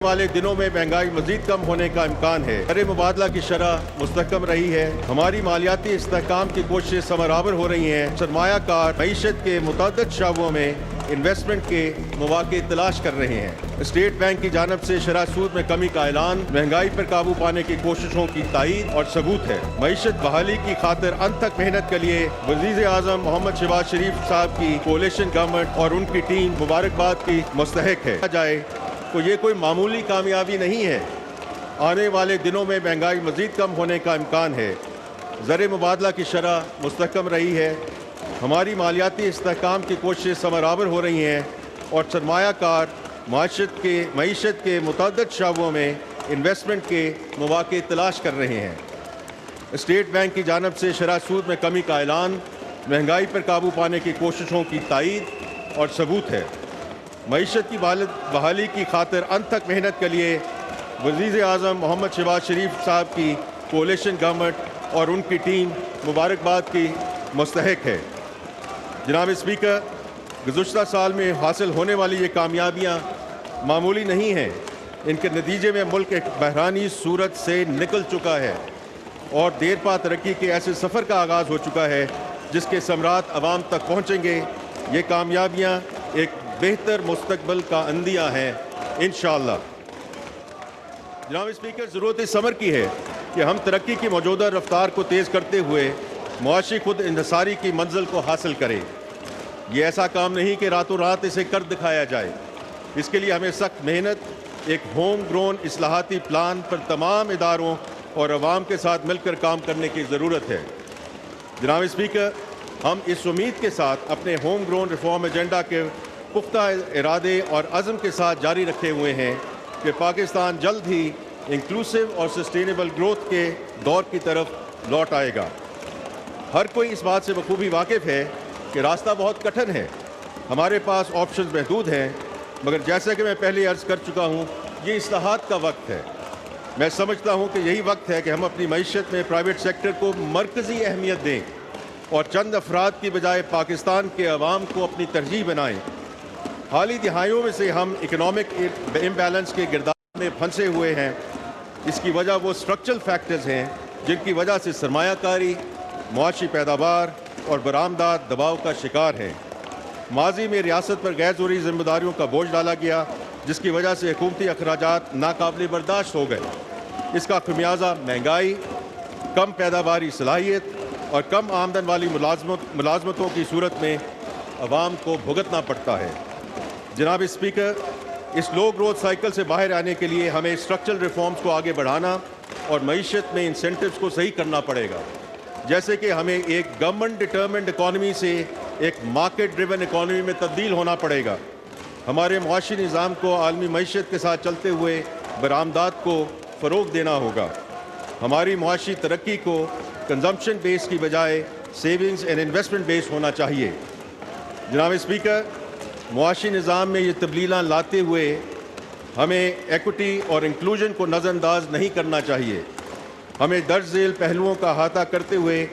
والے دنوں میں مہنگائی مزید کم ہونے کا امکان ہے۔ زر مبادلہ کی شرح مستحکم رہی ہے۔ ہماری مالیاتی استحکام کی کوششیں ثمرآور ہو رہی ہیں۔ سرمایہ کار معیشت کے متعدد شعبوں میں انویسٹمنٹ کے مواقع تلاش کر رہے ہیں۔ اسٹیٹ بینک کی جانب سے شرح سود میں کمی کا اعلان مہنگائی پر قابو پانے کی کوششوں کی تائید اور ثبوت ہے۔ معیشت بحالی کی خاطر انت تک محنت کے لیے وزیر اعظم محمد شہباز شریف صاحب کی کولیشن گورنمنٹ اور ان کی ٹیم مبارکباد کی مستحق ہے۔ جائے تو یہ کوئی معمولی کامیابی نہیں ہے۔ آنے والے دنوں میں مہنگائی مزید کم ہونے کا امکان ہے۔ زر مبادلہ کی شرح مستحکم رہی ہے۔ ہماری مالیاتی استحکام کی کوششیں ثمرآور ہو رہی ہیں اور سرمایہ کار معیشت کے متعدد شعبوں میں انویسٹمنٹ کے مواقع تلاش کر رہے ہیں۔ اسٹیٹ بینک کی جانب سے شرح سود میں کمی کا اعلان مہنگائی پر قابو پانے کی کوششوں کی تائید اور ثبوت ہے۔ معیشت کی بحالی کی خاطر انت تک محنت کے لیے وزیر اعظم محمد شہباز شریف صاحب کی کولیشن گورنمنٹ اور ان کی ٹیم مبارکباد کی مستحق ہے۔ جناب اسپیکر، گزشتہ سال میں حاصل ہونے والی یہ کامیابیاں معمولی نہیں ہیں۔ ان کے نتیجے میں ملک ایک بحرانی صورت سے نکل چکا ہے اور دیر پا ترقی کے ایسے سفر کا آغاز ہو چکا ہے جس کے ثمرات عوام تک پہنچیں گے۔ یہ کامیابیاں ایک بہتر مستقبل کا عندیہ ہیں انشاءاللہ۔ جناب اسپیکر، ضرورت اس امر کی ہے کہ ہم ترقی کی موجودہ رفتار کو تیز کرتے ہوئے معاشی خود انحصاری کی منزل کو حاصل کریں۔ یہ ایسا کام نہیں کہ راتوں رات اسے کر دکھایا جائے۔ اس کے لیے ہمیں سخت محنت، ایک ہوم گرون اصلاحاتی پلان پر تمام اداروں اور عوام کے ساتھ مل کر کام کرنے کی ضرورت ہے۔ جناب اسپیکر، ہم اس امید کے ساتھ اپنے ہوم گرون ریفارم ایجنڈا کے پختہ ارادے اور عزم کے ساتھ جاری رکھے ہوئے ہیں کہ پاکستان جلد ہی انکلوسیو اور سسٹینیبل گروتھ کے دور کی طرف لوٹ آئے گا۔ ہر کوئی اس بات سے بخوبی واقف ہے کہ راستہ بہت کٹھن ہے۔ ہمارے پاس آپشنز محدود ہیں، مگر جیسا کہ میں پہلے عرض کر چکا ہوں، یہ اصلاحات کا وقت ہے۔ میں سمجھتا ہوں کہ یہی وقت ہے کہ ہم اپنی معیشت میں پرائیویٹ سیکٹر کو مرکزی اہمیت دیں اور چند افراد کی بجائے پاکستان کے عوام کو اپنی ترجیح بنائیں۔ حالی دہائیوں میں سے ہم اکنامک امبیلنس کے گرداب میں پھنسے ہوئے ہیں۔ اس کی وجہ وہ اسٹرکچرل فیکٹرز ہیں جن کی وجہ سے سرمایہ کاری، معاشی پیداوار اور برآمدات دباؤ کا شکار ہیں۔ ماضی میں ریاست پر غیر ضروری ذمہ داریوں کا بوجھ ڈالا گیا جس کی وجہ سے حکومتی اخراجات ناقابل برداشت ہو گئے۔ اس کا خمیازہ مہنگائی، کم پیداواری صلاحیت اور کم آمدن والی ملازمتوں کی صورت میں عوام کو بھگتنا پڑتا ہے۔ جناب اسپیکر، اس لو گروتھ سائیکل سے باہر آنے کے لیے ہمیں اسٹرکچرل ریفارمز کو آگے بڑھانا اور معیشت میں انسینٹیوز کو صحیح کرنا پڑے گا، جیسے کہ ہمیں ایک گورنمنٹ ڈٹرمنڈ اکانومی سے ایک مارکیٹ ڈریون اکانومی میں تبدیل ہونا پڑے گا۔ ہمارے معاشی نظام کو عالمی معیشت کے ساتھ چلتے ہوئے برآمدات کو فروغ دینا ہوگا۔ ہماری معاشی ترقی کو کنزمپشن بیس کی بجائے سیونگز اینڈ انویسٹمنٹ بیس ہونا چاہیے۔ جناب اسپیکر، معاشی نظام میں یہ تبدیلیاں لاتے ہوئے ہمیں ایکوٹی اور انکلوژن کو نظر انداز نہیں کرنا چاہیے۔ ہمیں درج ذیل پہلوؤں کا احاطہ کرتے ہوئے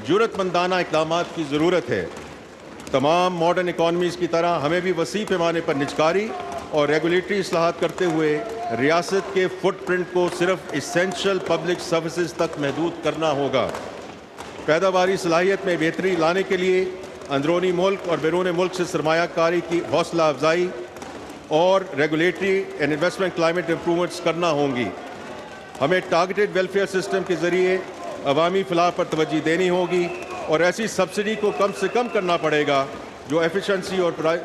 جرأت مندانہ اقدامات کی ضرورت ہے۔ تمام ماڈرن اکانومیز کی طرح ہمیں بھی وسیع پیمانے پر نجکاری اور ریگولیٹری اصلاحات کرتے ہوئے ریاست کے فٹ پرنٹ کو صرف اسینشل پبلک سروسز تک محدود کرنا ہوگا۔ پیداواری صلاحیت میں بہتری لانے کے لیے اندرونی ملک اور بیرون ملک سے سرمایہ کاری کی حوصلہ افزائی اور regulatory and investment climate improvements کرنا ہوں گی۔ ہمیں ٹارگیٹڈ ویلفیئر سسٹم کے ذریعے عوامی فلاح پر توجہ دینی ہوگی اور ایسی سبسڈی کو کم سے کم کرنا پڑے گا جو ایفیشنسی اور